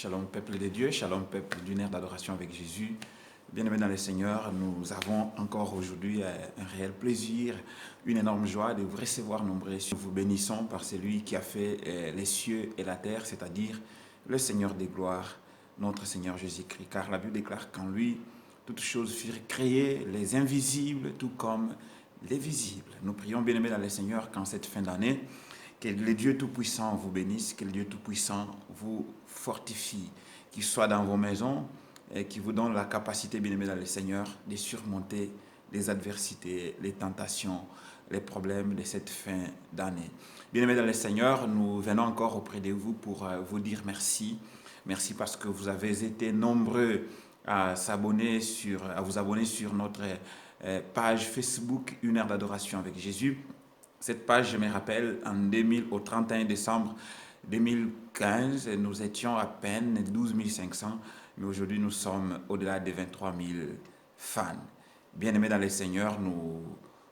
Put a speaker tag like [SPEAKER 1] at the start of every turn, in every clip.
[SPEAKER 1] Shalom peuple de Dieu, shalom peuple d'une ère d'adoration avec Jésus. Bien-aimés dans le Seigneur, nous avons encore aujourd'hui un réel plaisir, une énorme joie de vous recevoir nombreux. Nous vous bénissons par celui qui a fait les cieux et la terre, c'est-à-dire le Seigneur des gloires, notre Seigneur Jésus-Christ. Car la Bible déclare qu'en lui, toutes choses furent créées, les invisibles tout comme les visibles. Nous prions, bien-aimés dans le Seigneur, qu'en cette fin d'année, que le Dieu Tout-Puissant vous bénisse, que le Dieu Tout-Puissant vous fortifie, qu'il soit dans vos maisons et qu'il vous donne la capacité, bien-aimé dans le Seigneur, de surmonter les adversités, les tentations, les problèmes de cette fin d'année. Bien-aimé dans le Seigneur, nous venons encore auprès de vous pour vous dire merci. Merci parce que vous avez été nombreux à vous abonner sur notre page Facebook Une heure d'adoration avec Jésus. Cette page, je me rappelle, au 31 décembre 2015, nous étions à peine 12 500, mais aujourd'hui nous sommes au-delà des 23 000 fans. Bien-aimés dans le Seigneur, nous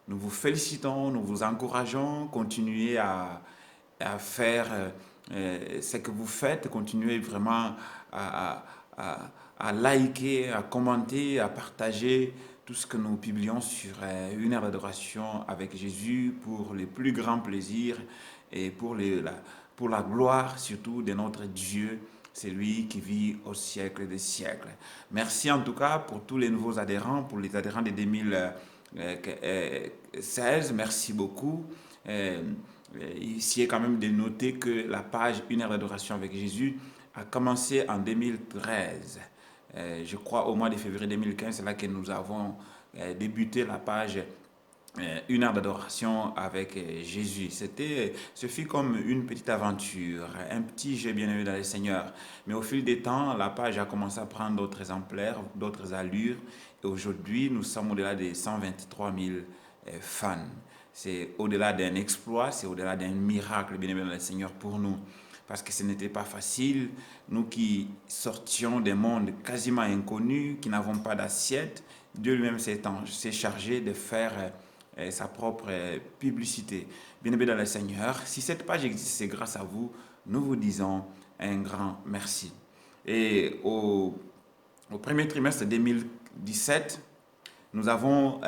[SPEAKER 1] vous félicitons, nous vous encourageons, continuez à faire ce que vous faites, continuez vraiment à liker, à commenter, à partager tout ce que nous publions sur Une heure d'adoration avec Jésus pour le plus grand plaisir et pour la gloire surtout de notre Dieu, c'est lui qui vit au siècle des siècles. Merci en tout cas pour tous les nouveaux adhérents, pour les adhérents de 2016, merci beaucoup. Ici est quand même de noter que la page Une heure d'adoration avec Jésus a commencé en 2013. Je crois au mois de février 2015, c'est là que nous avons débuté la page Une heure d'adoration avec Jésus. Ce fut comme une petite aventure, un petit jeu bien-aimé dans le Seigneur. Mais au fil des temps, la page a commencé à prendre d'autres ampleurs, d'autres allures. Et aujourd'hui, nous sommes au-delà des 123 000 fans. C'est au-delà d'un exploit, c'est au-delà d'un miracle bien-aimé dans le Seigneur pour nous. Parce que ce n'était pas facile, nous qui sortions des mondes quasiment inconnus, qui n'avons pas d'assiette, Dieu lui-même s'est chargé de faire sa propre publicité. Bien-aimés dans le Seigneur, si cette page existe, c'est grâce à vous, nous vous disons un grand merci. Et au premier trimestre 2017, nous avons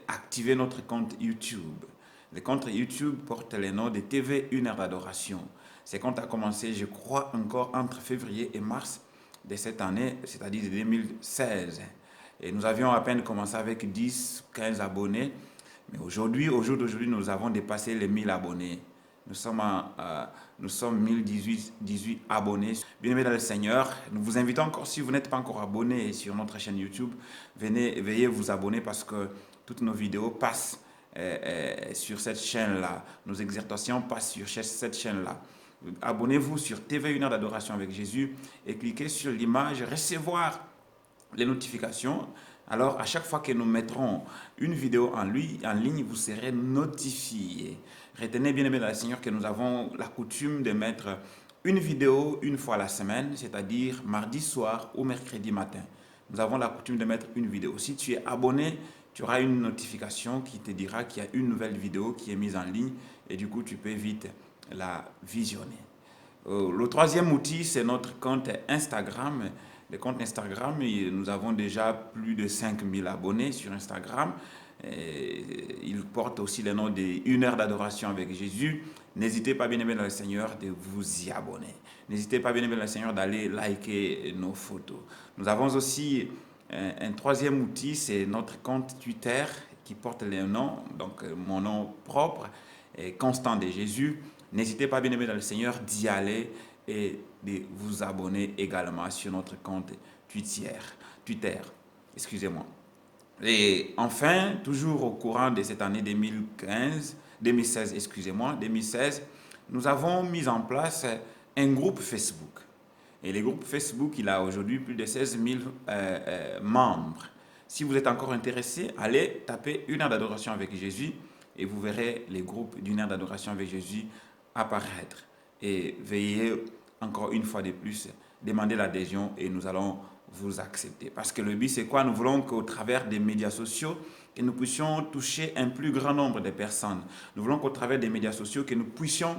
[SPEAKER 1] activé notre compte YouTube. Le compte YouTube porte le nom de TV Une heure d'adoration. Ce compte a commencé, je crois, encore entre février et mars de cette année, c'est-à-dire de 2016. Et nous avions à peine commencé avec 10, 15 abonnés. Mais aujourd'hui, au jour d'aujourd'hui, nous avons dépassé les 1000 abonnés. Nous sommes 1018 abonnés. Bien-aimés dans le Seigneur, nous vous invitons encore, si vous n'êtes pas encore abonné sur notre chaîne YouTube, veuillez vous abonner parce que toutes nos vidéos passent sur cette chaîne-là. Nos exhortations passent sur cette chaîne-là. Abonnez-vous sur TV Une heure d'adoration avec Jésus et cliquez sur l'image recevoir les notifications. Alors, à chaque fois que nous mettrons une vidéo en ligne, vous serez notifié. Retenez bien aimé dans le Seigneur que nous avons la coutume de mettre une vidéo une fois la semaine, c'est-à-dire mardi soir ou mercredi matin. Nous avons la coutume de mettre une vidéo. Si tu es abonné, tu auras une notification qui te dira qu'il y a une nouvelle vidéo qui est mise en ligne et du coup, tu peux vite la visionner. Le troisième outil, c'est notre compte Instagram. Le compte Instagram, nous avons déjà plus de 5000 abonnés sur Instagram. Il porte aussi le nom de Une heure d'adoration avec Jésus. N'hésitez pas, bien-aimés dans le Seigneur, de vous y abonner. N'hésitez pas, bien-aimés dans le Seigneur, d'aller liker nos photos. Nous avons aussi un troisième outil, c'est notre compte Twitter qui porte le nom, donc mon nom propre, Constant de Jésus. N'hésitez pas, bien-aimés dans le Seigneur, d'y aller et de vous abonner également sur notre compte Twitter. Et enfin, toujours au courant de cette année 2016, nous avons mis en place un groupe Facebook. Et le groupe Facebook, il a aujourd'hui plus de 16 000 membres. Si vous êtes encore intéressé, allez taper Une heure d'adoration avec Jésus et vous verrez les groupes d'Une heure d'adoration avec Jésus apparaître. Et veuillez encore une fois de plus demander l'adhésion et nous allons vous accepter. Parce que le but, c'est quoi? Nous voulons qu'au travers des médias sociaux, que nous puissions toucher un plus grand nombre de personnes. Nous voulons qu'au travers des médias sociaux, que nous puissions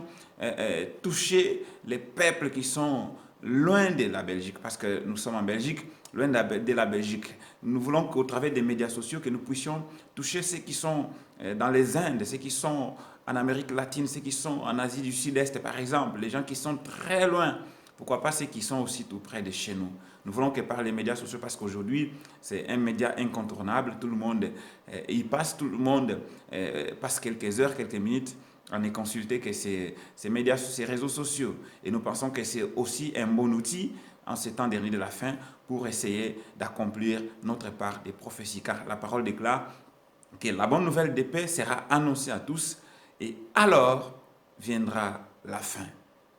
[SPEAKER 1] toucher les peuples qui sont loin de la Belgique, parce que nous sommes en Belgique, loin de la Belgique. Nous voulons qu'au travers des médias sociaux, que nous puissions toucher ceux qui sont dans les Indes, ceux qui sont en Amérique latine, ceux qui sont en Asie du Sud-Est, par exemple, les gens qui sont très loin. Pourquoi pas ceux qui sont aussi tout près de chez nous. Nous voulons que par les médias sociaux, parce qu'aujourd'hui, c'est un média incontournable. Tout le monde y passe, tout le monde passe quelques heures, quelques minutes à ne consulter que ces médias, ces réseaux sociaux. Et nous pensons que c'est aussi un bon outil en ces temps derniers de la fin pour essayer d'accomplir notre part des prophéties. Car la parole déclare que la bonne nouvelle de paix sera annoncée à tous et alors viendra la fin.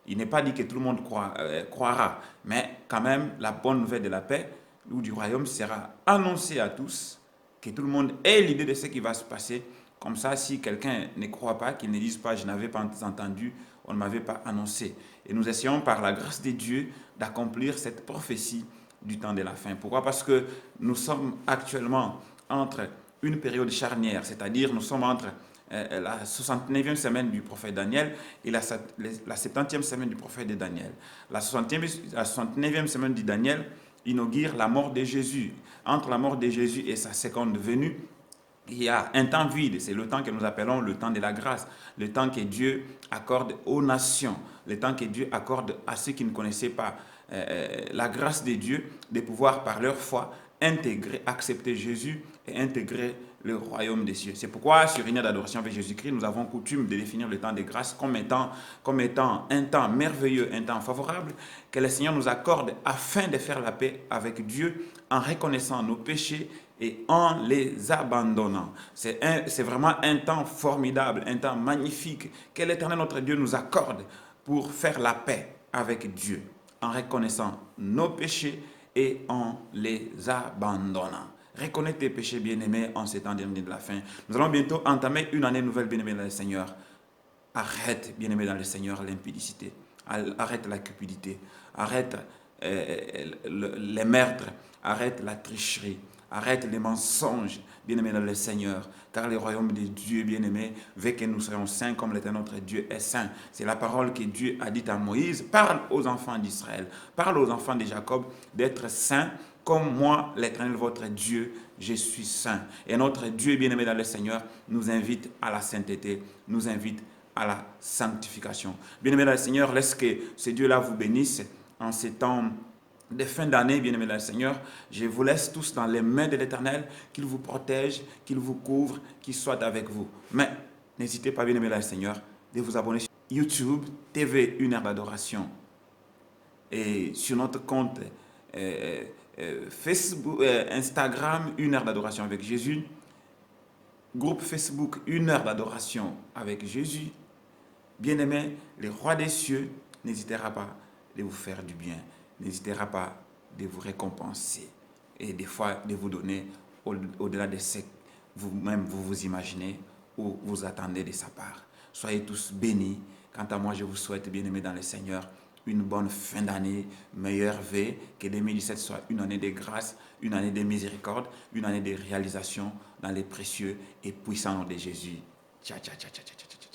[SPEAKER 1] Il n'est pas dit que tout le monde croira, mais quand même la bonne nouvelle de la paix ou du royaume sera annoncée à tous, que tout le monde ait l'idée de ce qui va se passer. Comme ça, si quelqu'un ne croit pas, qu'il ne dise pas « je n'avais pas entendu, on ne m'avait pas annoncé ». Et nous essayons par la grâce de Dieu d'accomplir cette prophétie du temps de la fin. Pourquoi? Parce que nous sommes actuellement entre une période charnière, c'est-à-dire nous sommes entre la 69e semaine du prophète Daniel et la 70e semaine du prophète de Daniel. La 69e semaine de Daniel inaugure la mort de Jésus. Entre la mort de Jésus et sa seconde venue, il y a un temps vide, c'est le temps que nous appelons le temps de la grâce, le temps que Dieu accorde aux nations, le temps que Dieu accorde à ceux qui ne connaissaient pas la grâce de Dieu de pouvoir par leur foi intégrer, accepter Jésus et intégrer le royaume des cieux. C'est pourquoi sur une heure d'adoration avec Jésus-Christ, nous avons coutume de définir le temps de grâce comme étant un temps merveilleux, un temps favorable que le Seigneur nous accorde afin de faire la paix avec Dieu en reconnaissant nos péchés et en les abandonnant. C'est vraiment un temps formidable, un temps magnifique que l'Éternel notre Dieu nous accorde pour faire la paix avec Dieu en reconnaissant nos péchés et en les abandonnant. Reconnais tes péchés, bien-aimés, en ces temps derniers de la fin. Nous allons bientôt entamer une année nouvelle, bien-aimés dans le Seigneur. Arrête, bien-aimés dans le Seigneur, l'impudicité. Arrête la cupidité. Arrête les meurtres. Arrête la tricherie. Arrête les mensonges, bien-aimés dans le Seigneur, car le royaume de Dieu, bien-aimé, veut que nous soyons saints comme l'Éternel notre Dieu est saint. C'est la parole que Dieu a dite à Moïse. Parle aux enfants d'Israël, parle aux enfants de Jacob d'être saints comme moi, l'Éternel votre Dieu, je suis saint. Et notre Dieu, bien-aimé dans le Seigneur, nous invite à la sainteté, nous invite à la sanctification. Bien-aimé dans le Seigneur, laisse que ce Dieu-là vous bénisse en ces temps de fin d'année, bien-aimés dans le Seigneur. Je vous laisse tous dans les mains de l'Éternel, qu'il vous protège, qu'il vous couvre, qu'il soit avec vous. Mais n'hésitez pas, bien-aimés dans le Seigneur, de vous abonner sur YouTube, TV, une heure d'adoration. Et sur notre compte Facebook, Instagram, une heure d'adoration avec Jésus. Groupe Facebook, une heure d'adoration avec Jésus. Bien-aimé, le roi des cieux n'hésitera pas de vous faire du bien, n'hésitera pas de vous récompenser et des fois de vous donner au-delà de ce que vous-même vous imaginez ou vous attendez de sa part. Soyez tous bénis. Quant à moi, je vous souhaite, bien-aimés dans le Seigneur, une bonne fin d'année, meilleure vœux, que 2017 soit une année de grâce, une année de miséricorde, une année de réalisation dans les précieux et puissants noms de Jésus. Ciao, ciao, ciao, ciao, ciao, ciao.